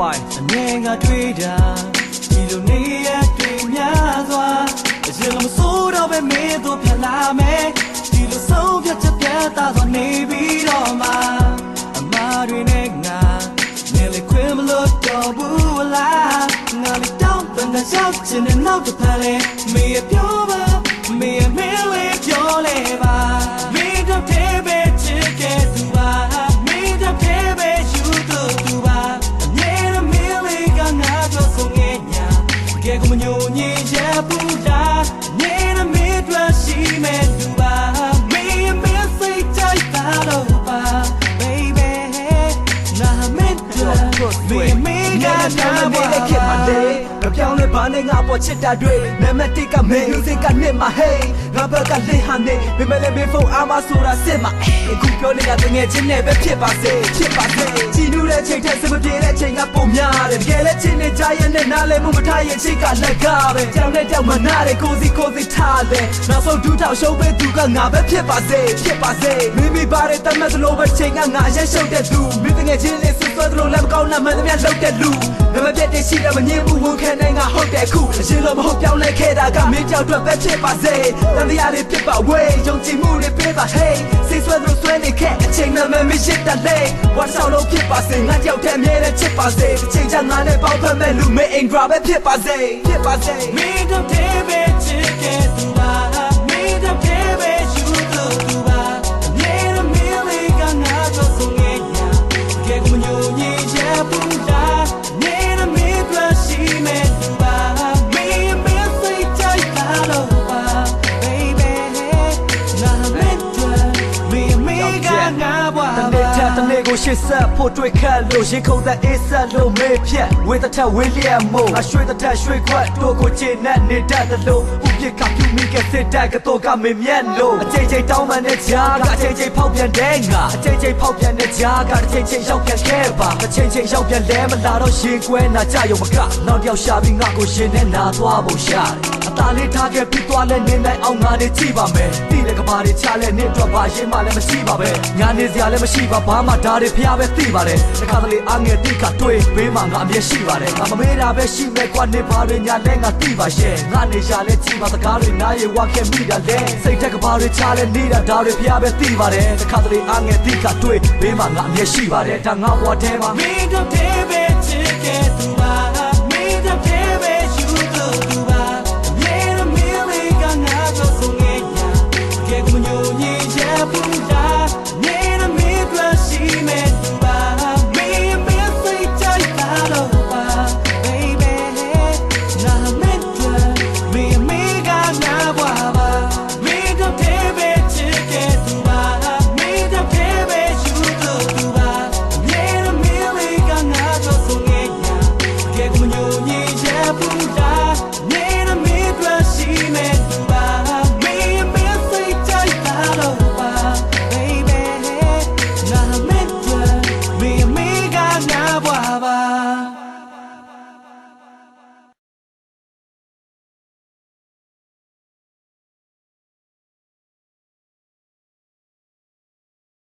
ပိုင်အနေငါတွေ့တာဒီလိုနေရတွေ့များစွာအရင်ကမစိုးတော့ပဲမင်းတို့ပြန်လာမယ်ဒီလိုဆုံးဖြတ်ချက်ပြတ်သားစွာနေပြီးတော့မှအမားတွေနဲ့ငါနေလေခွင့်မလို့တော့ဘူးလားငါလည်းတောင်းပန်တဲ့ရောက်ချင်တဲ့နောက်တစ်ဖက်လေမင်းရဲ့ပြောပါမင်းရဲ့မင်းလေးပြောလေပါမင်းတို့တည်းပဲချစ်ခဲ့သူပါမင်းတို့တည်းပဲယူသူပါအမြဲတမ်းမင်းလေးကငါတို့ဆုံးငယ်ညာကဲကမညိုညင်ရပူတာအမြဲတမ်းမင်းတို့ရှိမဲ့သူပါမင်းရဲ့မင်းစိတ်တိုက်တာလို့ပါ baby နာမည်တို့မင်းကနာမည်လေးဖြစ်ပါလေပြောင်းလဲပါနဲ့ငါပေါ်ချစ်တာတွေနံပါတ်1ကမင်း music ကနှစ်မှာ hey ငါဘက်ကလင်းဟာနေဘယ်မလဲဘေးဖုန်းအားမဆိုတာစစ်မှာအခုပြောနေတာတငယ်ချင်းနဲ့ပဲဖြစ်ပါစေဖြစ်ပါစေကြည်နူးတဲ့ချိန်ထက်စမပြေတဲ့ချိန်ကပုံများတယ်တကယ်လဲချင်းနဲ့ကြားရတဲ့နားလဲမှုမထားရဲ့ချိန်ကလက်ကားပဲကြောင်နဲ့ကြောက်မနာတဲ့ကိုစီထားတယ်နောက်ဆုံးဒူးထောက်ရှုံးပေးသူကငါပဲဖြစ်ပါစေဖြစ်ပါစေမိမိပါတဲ့တမတ်သလိုပဲချိန်ကငါရဲရှုပ်တဲ့သူမိတငယ်ချင်းလေးဆွဆွဲသလိုလက်မကောင်းနဲ့မှန်သမျှလောက်တဲ့လူနံပါတ်ပြတဲ့ရှိတယ်မငြင်းဘူးဝန်ခံနိုင်ငါဟုတ်တဲ့ခုအရင်လိုမဟုတ်ပြောင်းလဲခဲ့တာကမင်းကြောက်တော့ပဲဖြစ်ပါစေတန်တရားလေးဖြစ်ပါဝေးယုံကြည်မှုတွေပေးပါ hey စိတ်ဆွဲသလိုဆွဲနေခဲ့အချိန်မှမမရှိတတ်လေဝတ်ဆောင်လို့ဖြစ်ပါစေငါကြောက်တဲ့အမြဲတမ်းချစ်ပါစေအချိန်ချငါနဲ့ပေါင်းဖက်မဲ့လူမေးအင်္ဂရာပဲဖြစ်ပါစေဖြစ်ပါစေမင်းတို့တည်းပဲချစ်ခဲ့သူပါမင်းတို့တည်းပဲယူသူပါအမြဲတမ်းမင်းလေးကငါတို့ဆုံးငယ်ညာကဲကမညိုညင်ရပူတာအမြဲတမ်းမင်းတို့ရှိမဲ့သူပါမင်းမင်းစိတ်တိုက်တာလို့ပါ baby နာမည်တို့မင်းကငါဘွားတနေ့ကိုရှစ်ဆက်ဖို့တွေ့ခတ်လို့ရင်ခုန်တဲ့အေးဆက်လို့မေးဖြတ်ဝေးတဲ့ထက်ဝေးလျက်မို့အရွှေတဲ့ထက်ရွှေခွက်တို့ကိုချေနဲ့နေတတ်တယ်လို့ဥပြစ်ကပြူမိကစစ်တက်ကတော့ကမင်းမြတ်လို့အချိန်ချင်းတောင်းမှန်တဲ့ကြားကအချိန်ချင်းဖောက်ပြန်တဲ့ငါအချိန်ချင်းဖောက်ပြန်တဲ့ကြားကအချိန်ချင်းရောက်ပြန်ခဲ့ပါအချိန်ချင်းရောက်ပြန်လဲမလာတော့ရင်ကွဲနာကြရုံမကနောက်တစ်ယောက်ရှာပြီးငါကိုရှင်နဲ့နာသွားဖို့ရှာတယ်အသားလေးထားခဲ့ပြီးသွားလဲနေနိုင်အောင်ငါနေကြည့်ပါမယ်တိတဲ့ကဘာတွေချလဲနေတော့ပါရင်မှလည်းမရှိပါပဲညာနေစရာလည်းမရှိပါဘာမှဒါတွေဖျားပဲသိပါတယ်တစ်ခါတလေအငယ်တိကတွေးဘေးမှာငါအမျက်ရှိပါတယ်ငါမမေးတာပဲရှိမဲ့ကွာနေပါတွေညာလဲငါသိပါရဲ့ငါနေရှာလဲကြည့်ပါစကားတွေနားရဝခဲ့မိတာလဲစိတ်ထက်ကဘာတွေချလဲနေတာဒါတွေဖျားပဲသိပါတယ်တစ်ခါတလေအငယ်တိကတွေးဘေးမှာငါအမျက်ရှိပါတယ်ဒါငါဘဝထဲမှာမင်းတို့တည်းပဲ